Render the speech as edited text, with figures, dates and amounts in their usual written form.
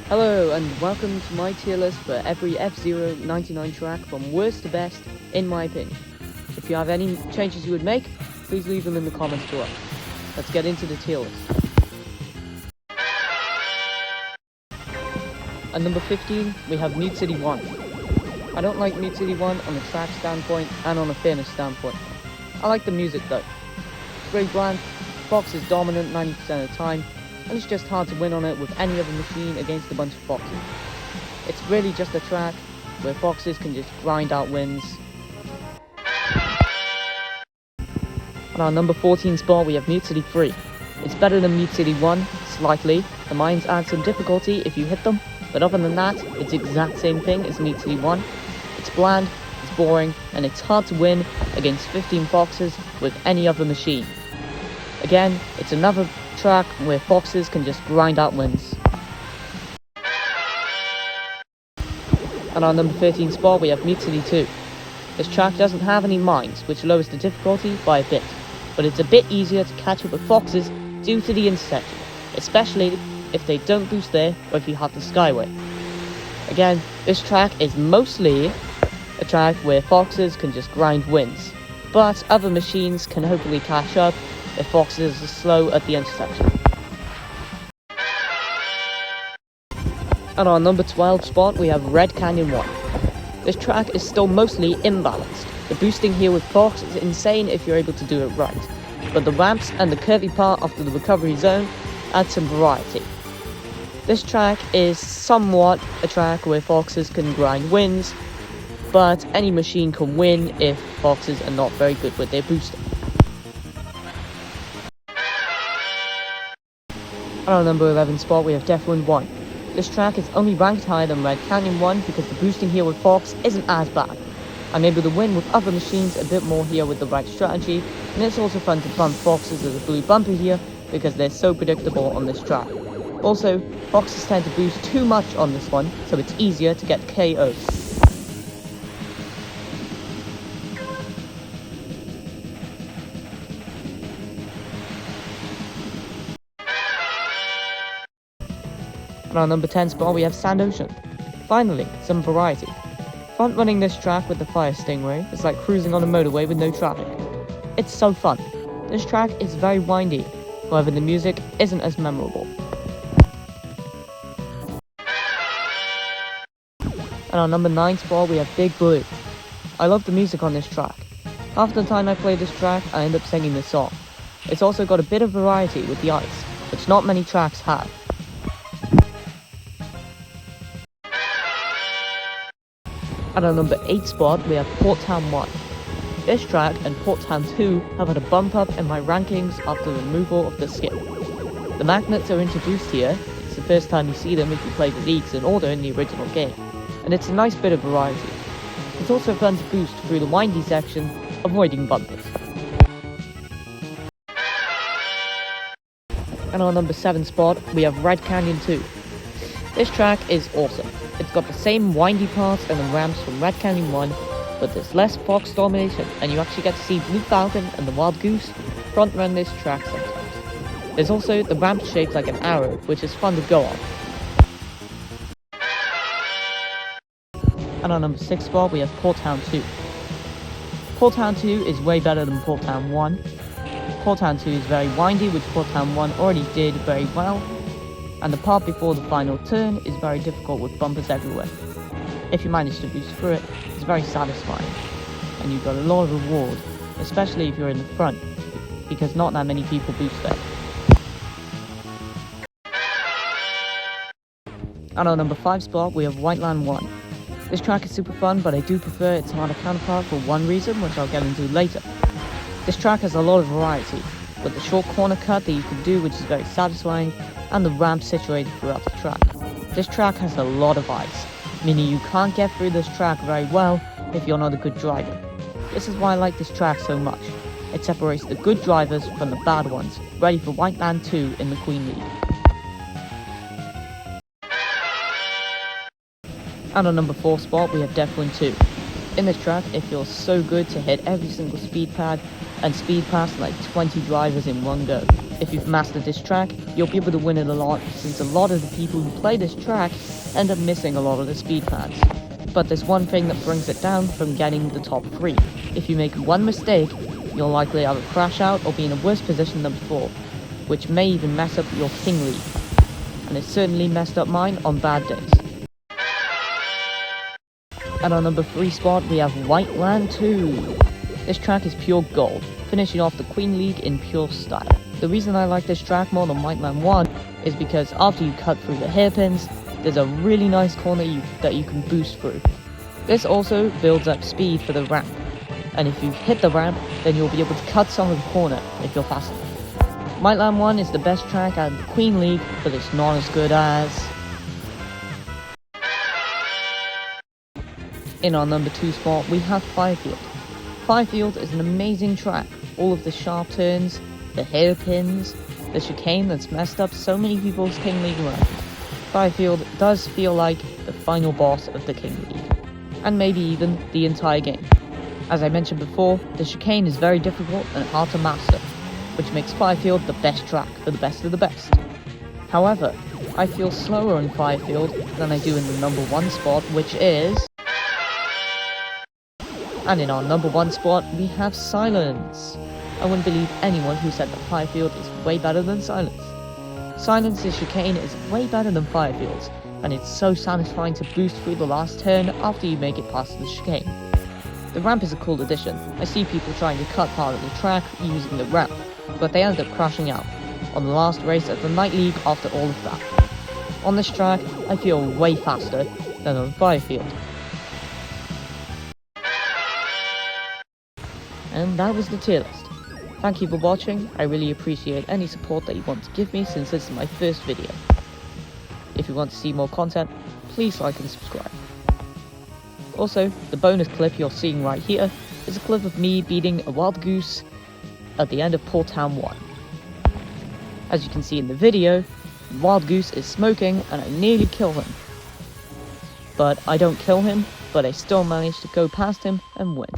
Hello and welcome to my tier list for every F-Zero 99 track from worst to best, in my opinion. If you have any changes you would make, please leave them in the comments below. Let's get into the tier list. At number 15, we have Mute City 1. I don't like Mute City 1 on a track standpoint and on a fairness standpoint. I like the music though. It's very bland, Fox is dominant 90% of the time, and it's just hard to win on it with any other machine against a bunch of Foxes. It's really just a track where Foxes can just grind out wins. On our number 14 spot we have Mute City 3. It's better than Mute City 1, slightly. The mines add some difficulty if you hit them, but other than that, it's the exact same thing as Mute City 1. It's bland, it's boring, and it's hard to win against 15 Foxes with any other machine. Again, it's another track where Foxes can just grind out wins. On our number 13 spot we have Mute City 2. This track doesn't have any mines, which lowers the difficulty by a bit, but it's a bit easier to catch up with Foxes due to the intersection, especially if they don't boost there or if you have the Skyway. Again, this track is mostly a track where Foxes can just grind wins, but other machines can hopefully catch up if Foxes are slow at the intersection. At our number 12 spot we have Red Canyon 1. This track is still mostly imbalanced. The boosting here with Fox is insane if you're able to do it right, but the ramps and the curvy part after the recovery zone add some variety. This track is somewhat a track where Foxes can grind wins, but any machine can win if Foxes are not very good with their boosting. On our number 11 spot we have Death Wind 1. This track is only ranked higher than Red Canyon 1 because the boosting here with Fox isn't as bad. I'm able to win with other machines a bit more here with the right strategy, and it's also fun to bump Foxes as a blue bumper here because they're so predictable on this track. Also, Foxes tend to boost too much on this one, so it's easier to get KOs. On our number 10 spot we have Sand Ocean. Finally, some variety. Front running this track with the Fire Stingray is like cruising on a motorway with no traffic. It's so fun. This track is very windy, however the music isn't as memorable. On our number 9 spot we have Big Blue. I love the music on this track. Half the time I play this track I end up singing this song. It's also got a bit of variety with the ice, which not many tracks have. At our number 8 spot, we have Port Town 1. This track and Port Town 2 have had a bump up in my rankings after the removal of the skip. The magnets are introduced here. It's the first time you see them if you play the leagues in order in the original game, and it's a nice bit of variety. It's also fun to boost through the windy section, avoiding bumpers. At our number 7 spot, we have Red Canyon 2. This track is awesome. It's got the same windy parts and the ramps from Red Canyon 1, but there's less Fox domination, and you actually get to see Blue Falcon and the Wild Goose front run this track sometimes. There's also the ramp shaped like an arrow, which is fun to go on. And on number 6 spot we have Port Town 2. Port Town 2 is way better than Port Town 1. Port Town 2 is very windy, which Port Town 1 already did very well, and the part before the final turn is very difficult with bumpers everywhere. If you manage to boost through it, it's very satisfying, and you've got a lot of reward, especially if you're in the front, because not that many people boost there. On our number 5 spot we have Whiteland 1. This track is super fun, but I do prefer its harder counterpart for one reason, which I'll get into later. This track has a lot of variety, with the short corner cut that you can do, which is very satisfying, and the ramp situated throughout the track. This track has a lot of ice, meaning you can't get through this track very well if you're not a good driver. This is why I like this track so much. It separates the good drivers from the bad ones, ready for Whiteland 2 in the Queen League. And on number 4 spot we have Death Wind 2. In this track, it feels so good to hit every single speed pad and speed past like 20 drivers in one go. If you've mastered this track, you'll be able to win it a lot, since a lot of the people who play this track end up missing a lot of the speed pads. But there's one thing that brings it down from getting the top 3. If you make one mistake, you'll likely either crash out or be in a worse position than before, which may even mess up your king lead. And it certainly messed up mine on bad days. At our number 3 spot, we have White Land 2. This track is pure gold, finishing off the Queen League in pure style. The reason I like this track more than White Land 1 is because after you cut through the hairpins, there's a really nice corner that you can boost through. This also builds up speed for the ramp, and if you hit the ramp, then you'll be able to cut some of the corner if you're fast enough. White Land 1 is the best track out of the Queen League, but it's not as good as... In our number 2 spot, we have Firefield. Firefield is an amazing track. All of the sharp turns, the hairpins, the chicane that's messed up so many people's King League runs. Firefield does feel like the final boss of the King League, and maybe even the entire game. As I mentioned before, the chicane is very difficult and hard to master, which makes Firefield the best track for the best of the best. However, I feel slower on Firefield than I do in the number 1 spot, which is... And in our number 1 spot, we have Silence. I wouldn't believe anyone who said that Firefield is way better than Silence. Silence's chicane is way better than Firefield's, and it's so satisfying to boost through the last turn after you make it past the chicane. The ramp is a cool addition. I see people trying to cut part of the track using the ramp, but they end up crashing out on the last race at the Night League after all of that. On this track, I feel way faster than on Firefield. And that was the tier list. Thank you for watching. I really appreciate any support that you want to give me, since this is my first video. If you want to see more content, please like and subscribe. Also, the bonus clip you're seeing right here is a clip of me beating a wild goose at the end of Port Town 1. As you can see in the video, wild goose is smoking and I nearly kill him. But I don't kill him, but I still manage to go past him and win.